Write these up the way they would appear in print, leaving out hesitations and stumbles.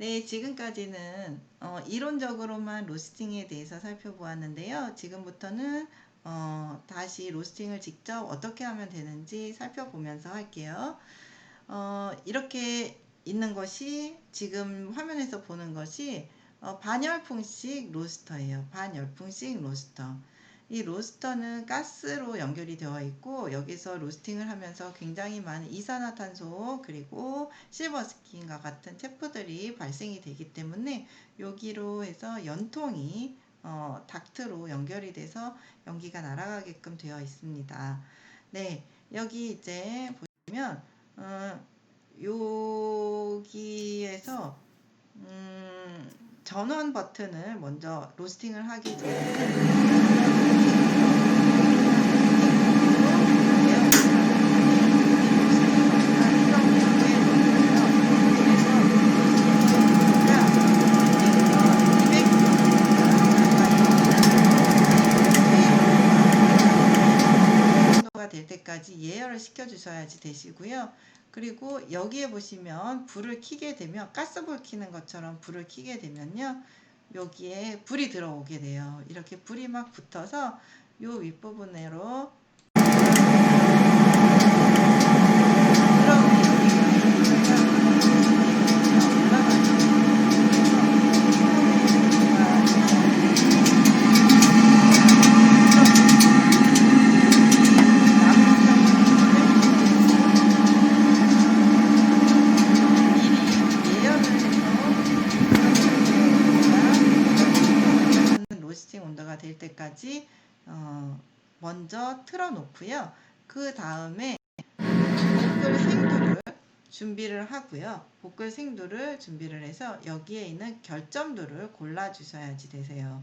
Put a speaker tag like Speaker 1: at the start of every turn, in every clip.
Speaker 1: 네, 지금까지는 이론적으로만 로스팅에 대해서 살펴보았는데요. 지금부터는 다시 로스팅을 직접 어떻게 하면 되는지 살펴보면서 할게요. 이렇게 있는 것이 지금 화면에서 보는 것이 반열풍식 로스터예요. 반열풍식 로스터. 이 로스터는 가스로 연결이 되어 있고 여기서 로스팅을 하면서 굉장히 많은 이산화탄소 그리고 실버스킨과 같은 체포들이 발생이 되기 때문에 여기로 해서 연통이 닥트로 연결이 돼서 연기가 날아가게끔 되어 있습니다. 네, 여기 이제 보시면 여기에서 전원 버튼을 먼저 로스팅을 하기 전에 될 때까지 예열을 시켜 주셔야지 되시고요. 그리고 여기에 보시면 불을 켜게 되면 가스불 켜는 것처럼 불을 켜게 되면요. 여기에 불이 들어오게 돼요. 이렇게 불이 막 붙어서 요 윗부분으로 로스팅 온도가 될 때까지 먼저 틀어 놓고요. 그 다음에 볶을 생두를 준비를 하고요. 볶을 생두를 준비를 해서 여기에 있는 결점도를 골라 주셔야지 되세요.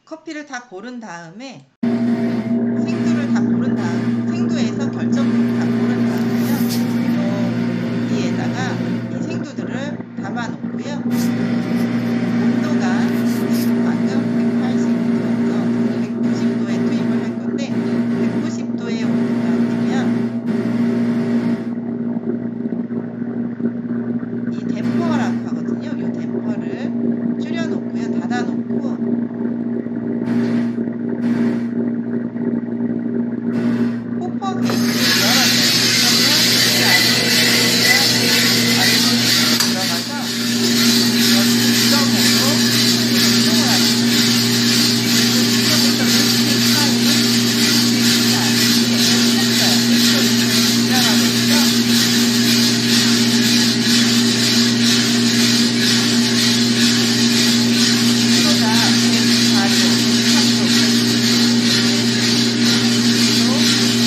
Speaker 1: 커피를 다 고른 다음에 생두를 다 고른 다음 생두에서 결정부를 다 고른 다음에요. 여기에다가 이 생두들을 담아 놓고요. 온도가 방금 180도였죠. 190도에 투입을 할 건데 190도의 온도가 되면 이 댐퍼라고 하거든요. 이 댐퍼를 줄여 놓고요. 닫아 놓고 호퍼 게이트를 열어줘요. 그러면 이 안에 알코올이 들어가서 여기 구멍으로 이동을 하죠. 이쪽부터 루스틱 사이는 루스틱 사이 이게 쳤어요. 이쪽이 지나가고 있죠. 온도가 104도, 103도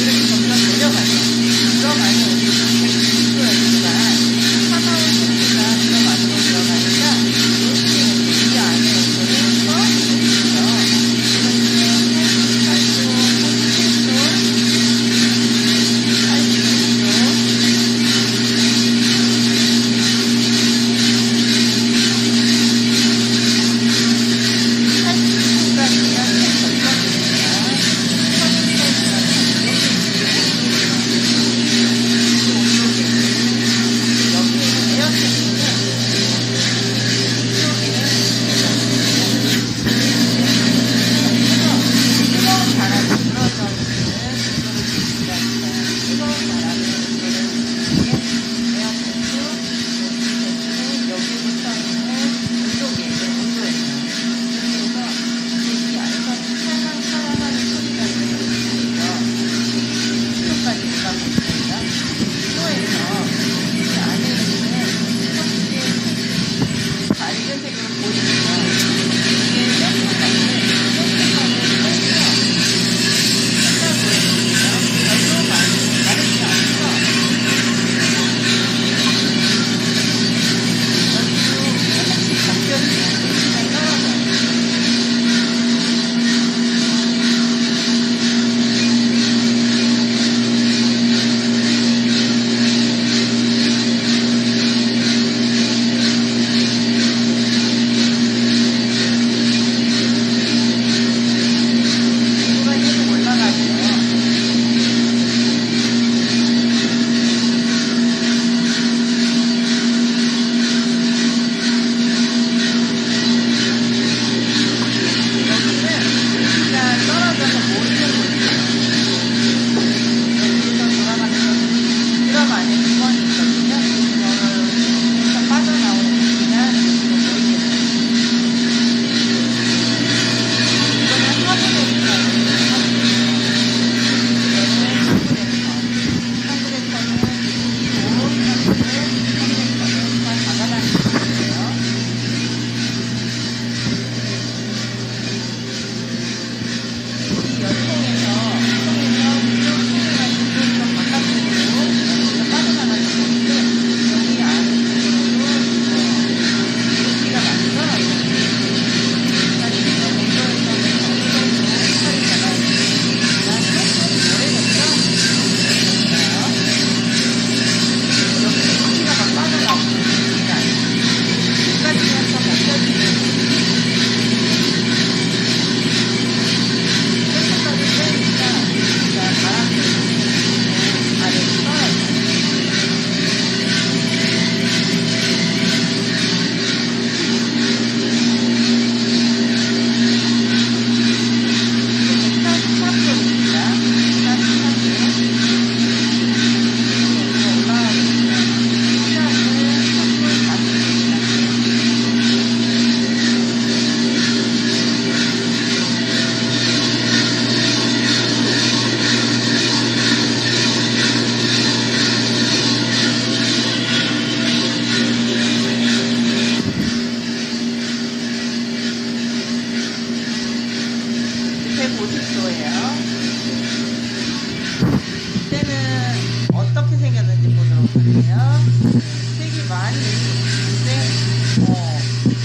Speaker 1: 이렇게 점점 내려가죠. 들어가는 온도가 190도였지만 차가운 공기가 좀 안으로 들어가니까 로스팅은 이 안에 온도는 더 높죠. 이렇게 88도, 87도, 89도까지면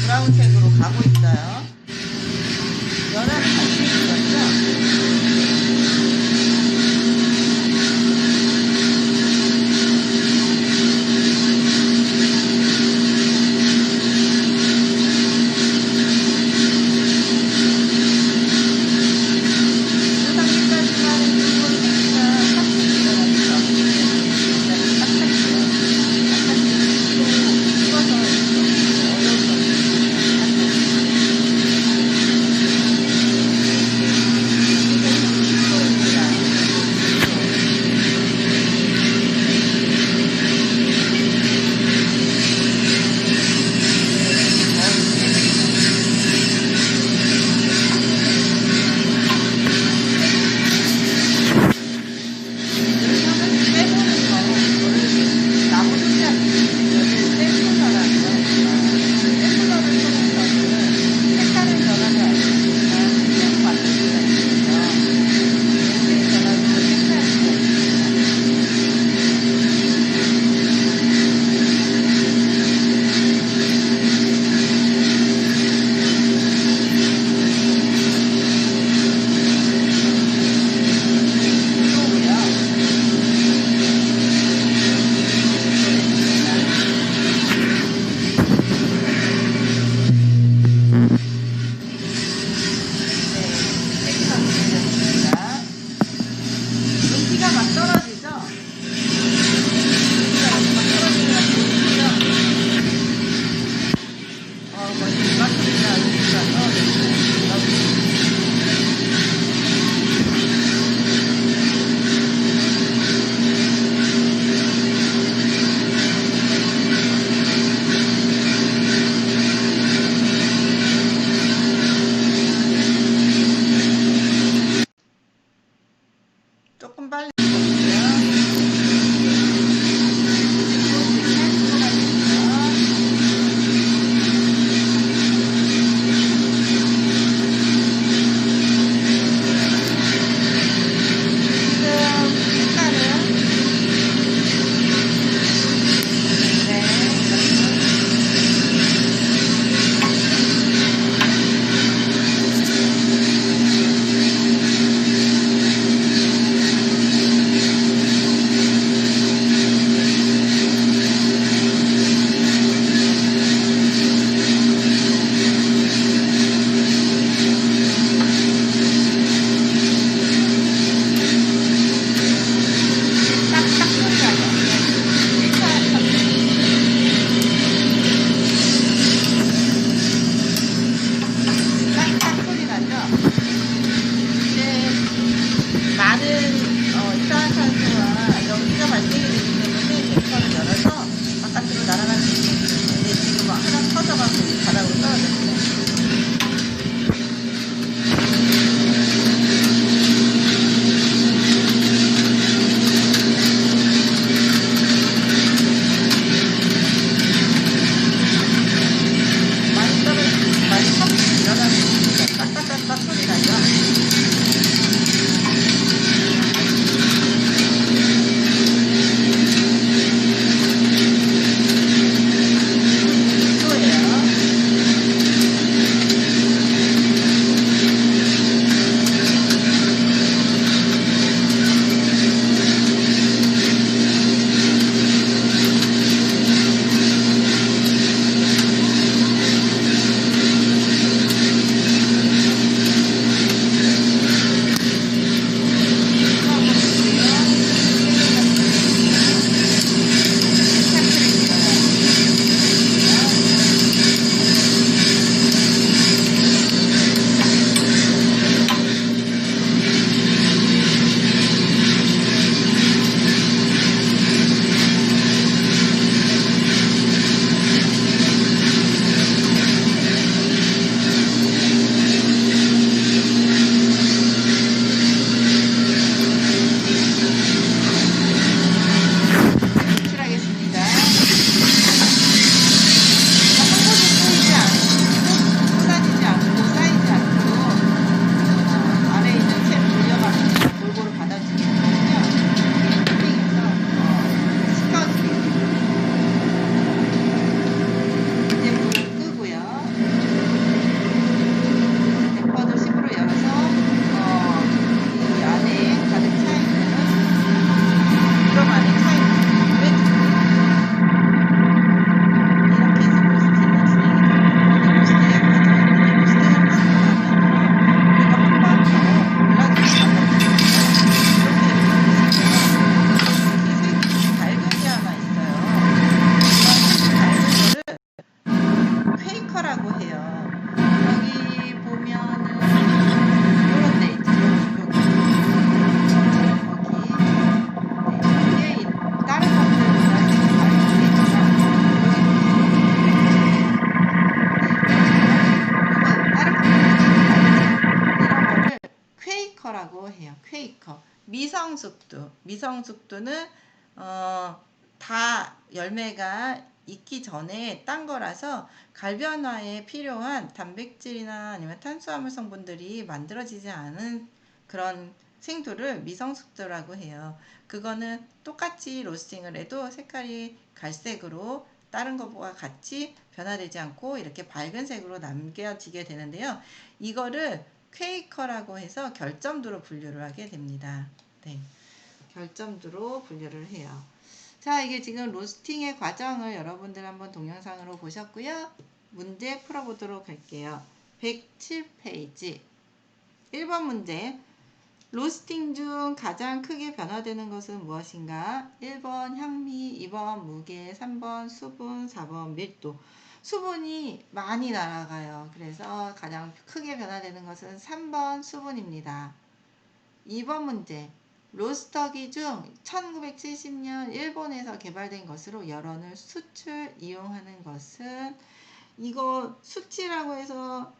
Speaker 1: 브라운색으로 가고 있어요. 연한 퀘이커라고 해요. 퀘이커. 미성숙두는 다 열매가 익기 전에 딴 거라서 갈변화에 필요한 단백질이나 아니면 탄수화물 성분들이 만들어지지 않은 그런 생두를 미성숙두라고 해요. 그거는 똑같이 로스팅을 해도 색깔이 갈색으로 다른 것과 같이 변화되지 않고 이렇게 밝은 색으로 남겨지게 되는데요. 이거를 퀘이커라고 해서 결점두로 분류를 하게 됩니다. 네, 결점두로 분류를 해요. 자, 이게 지금 로스팅의 과정을 여러분들 한번 동영상으로 보셨고요. 문제 풀어보도록 할게요. 107페이지 1번 문제. 로스팅 중 가장 크게 변화되는 것은 무엇인가? 1번 향미, 2번 무게, 3번 수분, 4번 밀도. 수분이 많이 날아가요. 그래서 가장 크게 변화되는 것은 3번 수분입니다. 2번 문제. 로스터기 중 1970년 일본에서 개발된 것으로 열원을 수출 이용하는 것은, 이거 수치라고 해서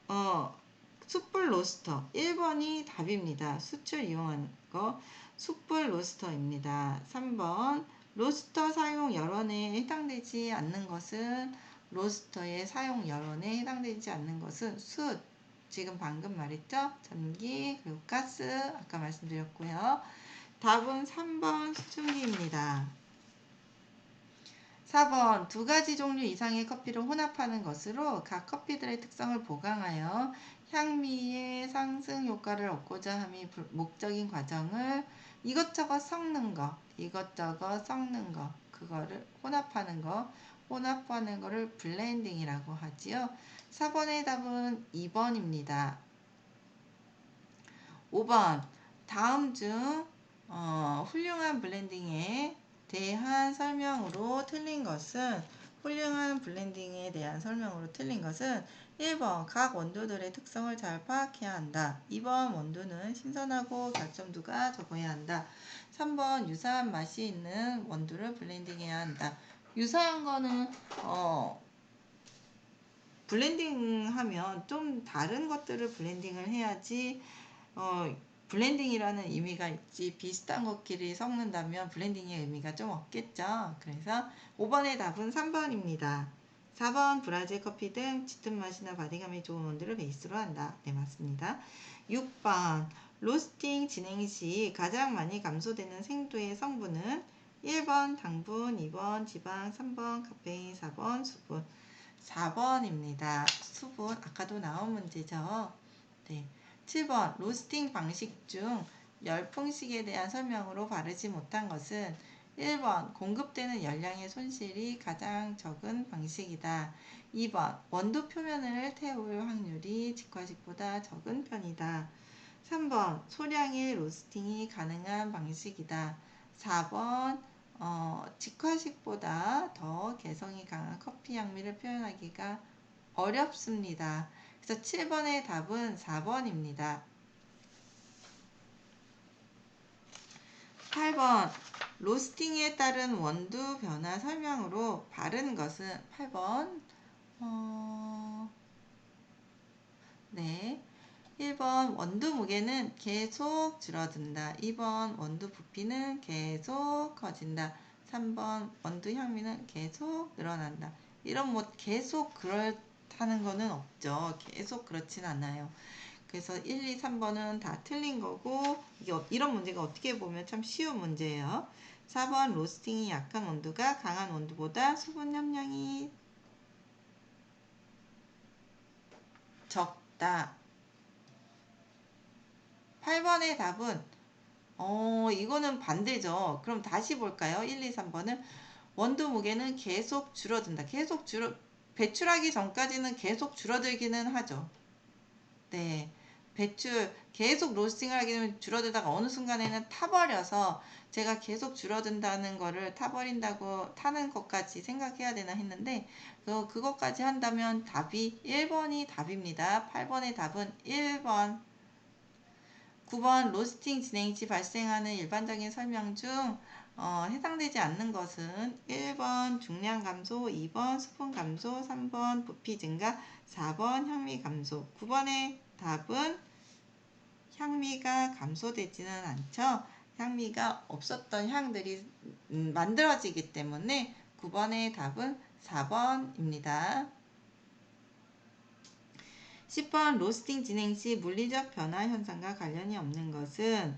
Speaker 1: 숯불 로스터 1번이 답입니다. 수출 이용하는 거 숯불 로스터입니다. 3번 로스터 사용 열원에 해당되지 않는 것은, 로스터의 사용 열원에 해당되지 않는 것은 숯, 지금 방금 말했죠? 전기 그리고 가스 아까 말씀드렸고요. 답은 3번 수증기입니다. 4번 두 가지 종류 이상의 커피를 혼합하는 것으로 각 커피들의 특성을 보강하여 향미의 상승 효과를 얻고자 함이 목적인 과정을 이것저것 섞는 거, 그거를 혼합하는 거를 블렌딩이라고 하지요. 4번의 답은 2번입니다. 5번 다음 중 훌륭한 블렌딩에 대한 설명으로 틀린 것은, 1번 각 원두들의 특성을 잘 파악해야 한다. 2번 원두는 신선하고 결점도가 적어야 한다. 3번 유사한 맛이 있는 원두를 블렌딩해야 한다. 유사한 거는 블렌딩하면 좀 다른 것들을 블렌딩을 해야지 블렌딩이라는 의미가 있지, 비슷한 것끼리 섞는다면 블렌딩의 의미가 좀 없겠죠. 그래서 5번의 답은 3번입니다. 4번 브라질 커피 등 짙은 맛이나 바디감이 좋은 원두를 베이스로 한다. 네, 맞습니다. 6번 로스팅 진행 시 가장 많이 감소되는 생두의 성분은 1번 당분, 2번 지방, 3번 카페인, 4번 수분. 4번입니다. 수분, 아까도 나온 문제죠. 네. 7번 로스팅 방식 중 열풍식에 대한 설명으로 바르지 못한 것은, 1번 공급되는 열량의 손실이 가장 적은 방식이다. 2번 원두 표면을 태울 확률이 직화식보다 적은 편이다. 3번 소량의 로스팅이 가능한 방식이다. 4번 직화식보다 더 개성이 강한 커피 향미를 표현하기가 어렵습니다. 그래서 7번의 답은 4번입니다. 8번 로스팅에 따른 원두 변화 설명으로 바른 것은, 8번 네, 1번 원두 무게는 계속 줄어든다. 2번 원두 부피는 계속 커진다. 3번 원두 향미는 계속 늘어난다. 이런 계속 그렇다는 거는 없죠. 계속 그렇진 않아요. 그래서 1, 2, 3번은 다 틀린 거고, 이런 문제가 어떻게 보면 참 쉬운 문제예요. 4번 로스팅이 약한 원두가 강한 원두보다 수분 함량이 적다. 8번의 답은 이거는 반대죠. 그럼 다시 볼까요? 1, 2, 3번은 원두 무게는 계속 줄어든다. 배출하기 전까지는 계속 줄어들기는 하죠. 네. 계속 로스팅을 하게 되면 줄어들다가 어느 순간에는 타버려서, 제가 계속 줄어든다는 거를 타는 것까지 생각해야 되나 했는데, 그것까지 한다면 답이 1번이 답입니다. 8번의 답은 1번. 9번 로스팅 진행 시 발생하는 일반적인 설명 중 해당되지 않는 것은, 1번 중량 감소, 2번 수분 감소, 3번 부피 증가, 4번 향미 감소. 9번의 답은 향미가 감소되지는 않죠. 향미가 없었던 향들이 만들어지기 때문에 9번의 답은 4번입니다. 10번 로스팅 진행 시 물리적 변화 현상과 관련이 없는 것은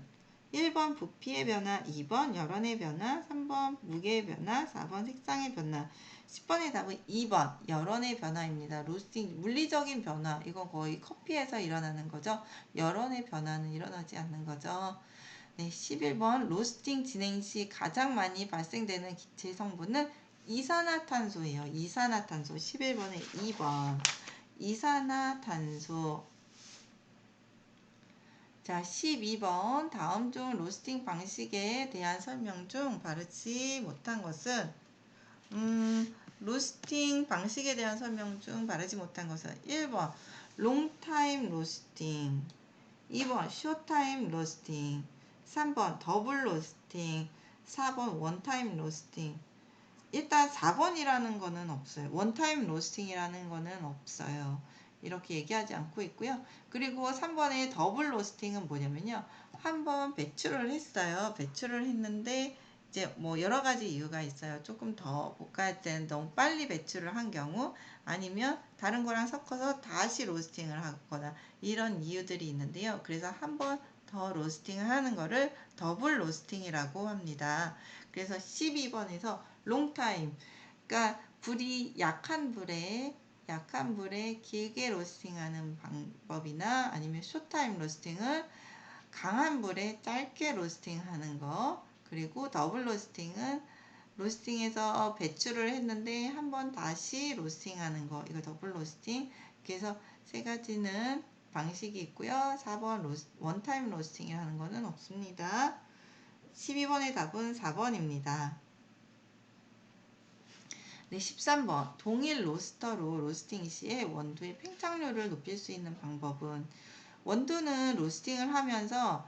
Speaker 1: 1번 부피의 변화, 2번 열원의 변화, 3번 무게의 변화, 4번 색상의 변화. 10번의 답은 2번 열원의 변화입니다. 로스팅 물리적인 변화, 이건 거의 커피에서 일어나는 거죠. 열원의 변화는 일어나지 않는 거죠. 네, 11번 로스팅 진행 시 가장 많이 발생되는 기체 성분은 이산화탄소예요. 이산화탄소. 11번의 2번 이산화탄소. 자, 12번 다음 중 로스팅 방식에 대한 설명 중 바르지 못한 것은 로스팅 방식에 대한 설명 중 바르지 못한 것은 1번 롱타임 로스팅, 2번 쇼타임 로스팅, 3번 더블 로스팅, 4번 원타임 로스팅. 일단 4번이라는 거는 없어요. 원타임 로스팅이라는 거는 없어요. 이렇게 얘기하지 않고 있고요. 그리고 3번의 더블 로스팅은 뭐냐면요. 한번 배출을 했어요. 배출을 했는데 이제 뭐 여러 가지 이유가 있어요. 조금 더 볶아야 되는 너무 빨리 배출을 한 경우, 아니면 다른 거랑 섞어서 다시 로스팅을 하거나 이런 이유들이 있는데요. 그래서 한 번 더 로스팅을 하는 거를 더블 로스팅이라고 합니다. 그래서 12번에서 롱타임, 그러니까 불이 약한 불에 길게 로스팅하는 방법이나, 아니면 숏타임 로스팅은 강한 불에 짧게 로스팅하는 거, 그리고 더블 로스팅은 로스팅해서 배출을 했는데 한번 다시 로스팅하는 거, 이거 더블 로스팅. 그래서 세 가지는 방식이 있고요. 4번 원타임 로스팅이라는 거는 없습니다. 12번의 답은 4번입니다. 네, 13번 동일 로스터로 로스팅 시에 원두의 팽창률을 높일 수 있는 방법은, 원두는 로스팅을 하면서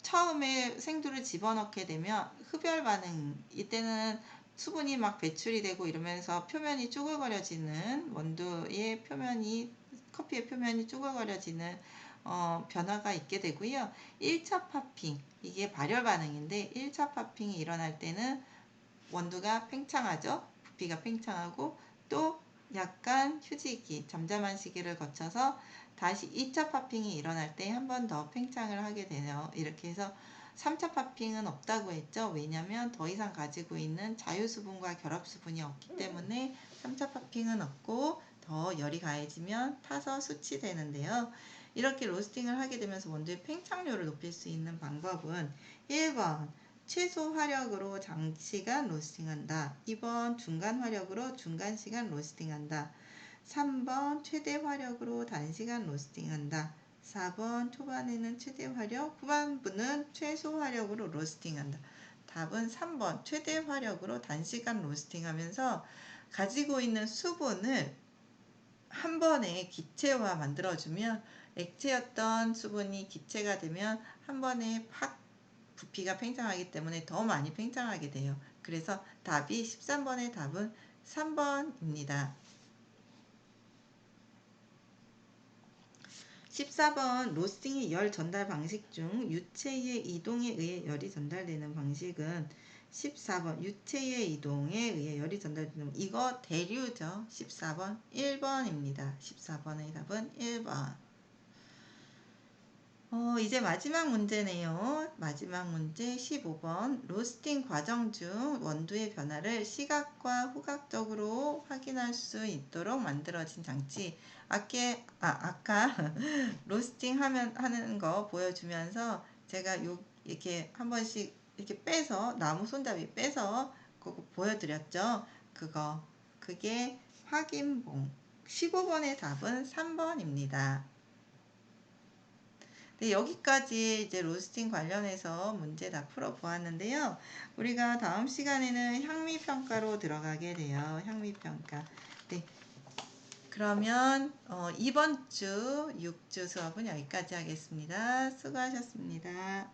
Speaker 1: 처음에 생두를 집어넣게 되면 흡열 반응, 이때는 수분이 막 배출이 되고 이러면서 표면이 쭈글거려지는, 원두의 표면이, 커피의 표면이 쭈글거려지는 변화가 있게 되고요. 1차 파핑, 이게 발열 반응인데 1차 파핑이 일어날 때는 원두가 팽창하죠. 부피가 팽창하고 또 약간 휴지기, 잠잠한 시기를 거쳐서 다시 2차 파핑이 일어날 때 한 번 더 팽창을 하게 되네요. 이렇게 해서 3차 파핑은 없다고 했죠. 왜냐하면 더 이상 가지고 있는 자유수분과 결합수분이 없기 때문에 3차 파핑은 없고, 더 열이 가해지면 타서 수치되는데요. 이렇게 로스팅을 하게 되면서 원두의 팽창률을 높일 수 있는 방법은 1번 최소 화력으로 장시간 로스팅한다. 2번 중간 화력으로 중간시간 로스팅한다. 3번 최대 화력으로 단시간 로스팅한다. 4번 초반에는 최대 화력, 후반부는 최소 화력으로 로스팅한다. 답은 3번 최대 화력으로 단시간 로스팅하면서 가지고 있는 수분을 한 번에 기체화 만들어주면, 액체였던 수분이 기체가 되면 한 번에 팍 부피가 팽창하기 때문에 더 많이 팽창하게 돼요. 그래서 답이 13번의 답은 3번입니다. 14번 로스팅의 열 전달 방식 중 유체의 이동에 의해 열이 전달되는 방식은, 14번 유체의 이동에 의해 열이 전달되는, 이거 대류죠. 14번 1번입니다. 14번의 답은 1번. 이제 마지막 문제네요. 마지막 문제 15번 로스팅 과정 중 원두의 변화를 시각과 후각적으로 확인할 수 있도록 만들어진 장치. 아까 로스팅 하는 거 보여주면서 제가 이렇게 한 번씩 이렇게 빼서, 나무 손잡이 빼서 그거 보여드렸죠. 그게 확인봉. 15번의 답은 3번입니다. 네, 여기까지 이제 로스팅 관련해서 문제 다 풀어보았는데요. 우리가 다음 시간에는 향미평가로 들어가게 돼요. 향미평가. 네, 그러면 이번 주 6주 수업은 여기까지 하겠습니다. 수고하셨습니다.